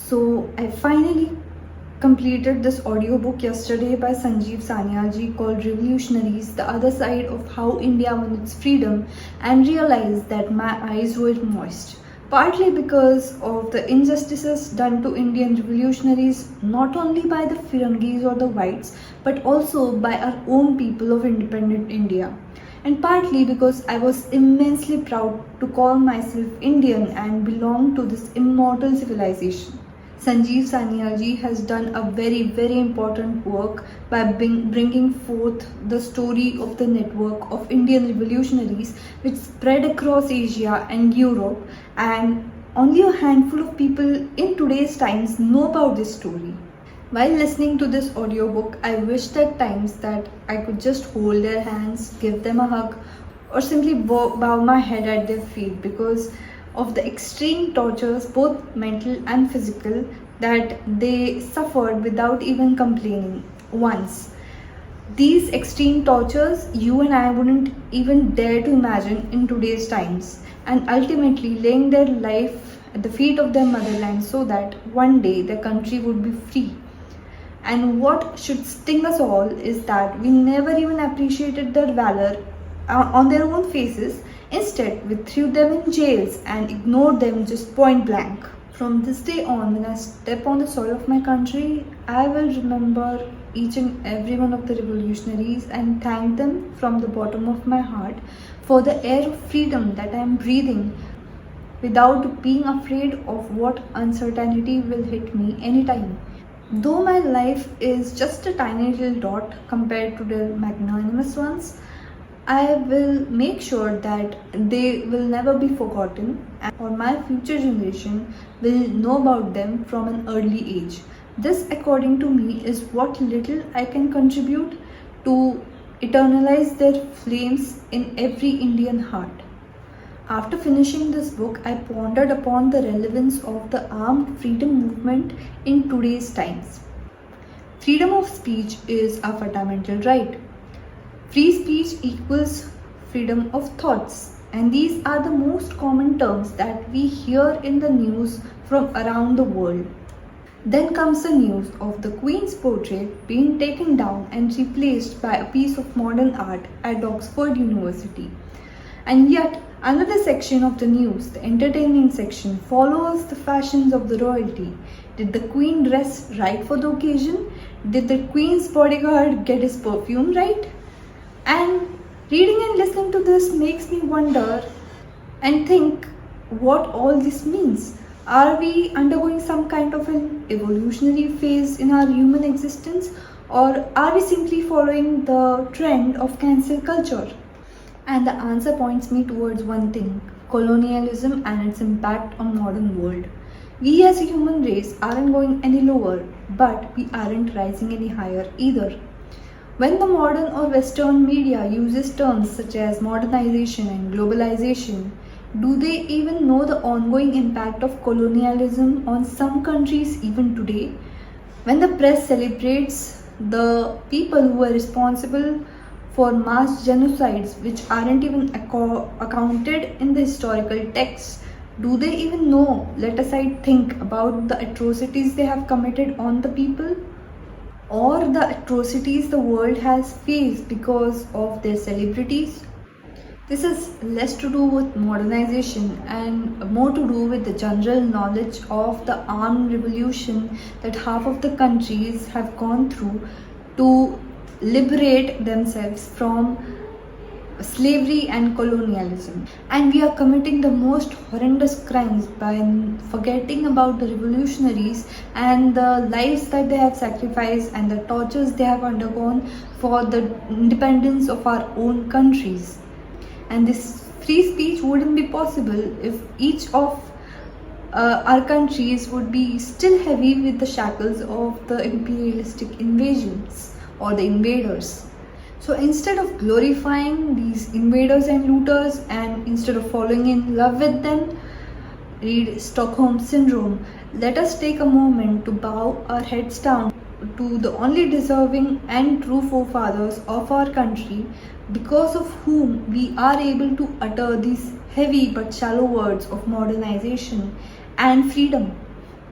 So I finally completed this audiobook yesterday by SANJEEV SANYAL ji called Revolutionaries, the other side of how India won its freedom, and realized that my eyes were moist. Partly because of the injustices done to Indian revolutionaries, not only by the Firangis or the whites, but also by our own people of independent India. And partly because I was immensely proud to call myself Indian and belong to this immortal civilization. SANJEEV SANYAL ji has done a very important work by bringing forth the story of the network of Indian revolutionaries which spread across Asia and Europe, and only a handful of people in today's times know about this story. While listening to this audiobook, I wished at times that I could just hold their hands, give them a hug, or simply bow my head at their feet because of the extreme tortures, both mental and physical, that they suffered without even complaining once. These extreme tortures you and I wouldn't even dare to imagine in today's times, and ultimately laying their life at the feet of their motherland so that one day their country would be free. And what should sting us all is that we never even appreciated their valor on their own faces. Instead, we threw them in jails and ignored them just point blank. From this day on, when I step on the soil of my country, I will remember each and every one of the revolutionaries and thank them from the bottom of my heart for the air of freedom that I am breathing without being afraid of what uncertainty will hit me anytime. Though my life is just a tiny little dot compared to their magnanimous ones, I will make sure that they will never be forgotten, or my future generation will know about them from an early age. This, according to me, is what little I can contribute to eternalize their flames in every Indian heart. After finishing this book, I pondered upon the relevance of the armed freedom movement in today's times. Freedom of speech is a fundamental right. Free speech equals freedom of thoughts, and these are the most common terms that we hear in the news from around the world. Then comes the news of the Queen's portrait being taken down and replaced by a piece of modern art at Oxford University. And yet, another section of the news, the entertainment section, follows the fashions of the royalty. Did the Queen dress right for the occasion? Did the Queen's bodyguard get his perfume right? And reading and listening to this makes me wonder and think what all this means. Are we undergoing some kind of an evolutionary phase in our human existence, or are we simply following the trend of cancel culture? And the answer points me towards one thing: colonialism and its impact on modern world. We as a human race aren't going any lower, but we aren't rising any higher either. When the modern or Western media uses terms such as modernization and globalization, do they even know the ongoing impact of colonialism on some countries even today? When the press celebrates the people who are responsible for mass genocides which aren't even accounted in the historical texts, do they even know, let aside think about the atrocities they have committed on the people, or the atrocities the world has faced because of their celebrities? This is less to do with modernization and more to do with the general knowledge of the armed revolution that half of the countries have gone through to liberate themselves from slavery and colonialism. And we are committing the most horrendous crimes by forgetting about the revolutionaries and the lives that they have sacrificed and the tortures they have undergone for the independence of our own countries. And this free speech wouldn't be possible if each of our countries would be still heavy with the shackles of the imperialistic invasions or the invaders. So instead of glorifying these invaders and looters, and instead of falling in love with them, read Stockholm Syndrome, let us take a moment to bow our heads down to the only deserving and true forefathers of our country, because of whom we are able to utter these heavy but shallow words of modernization and freedom.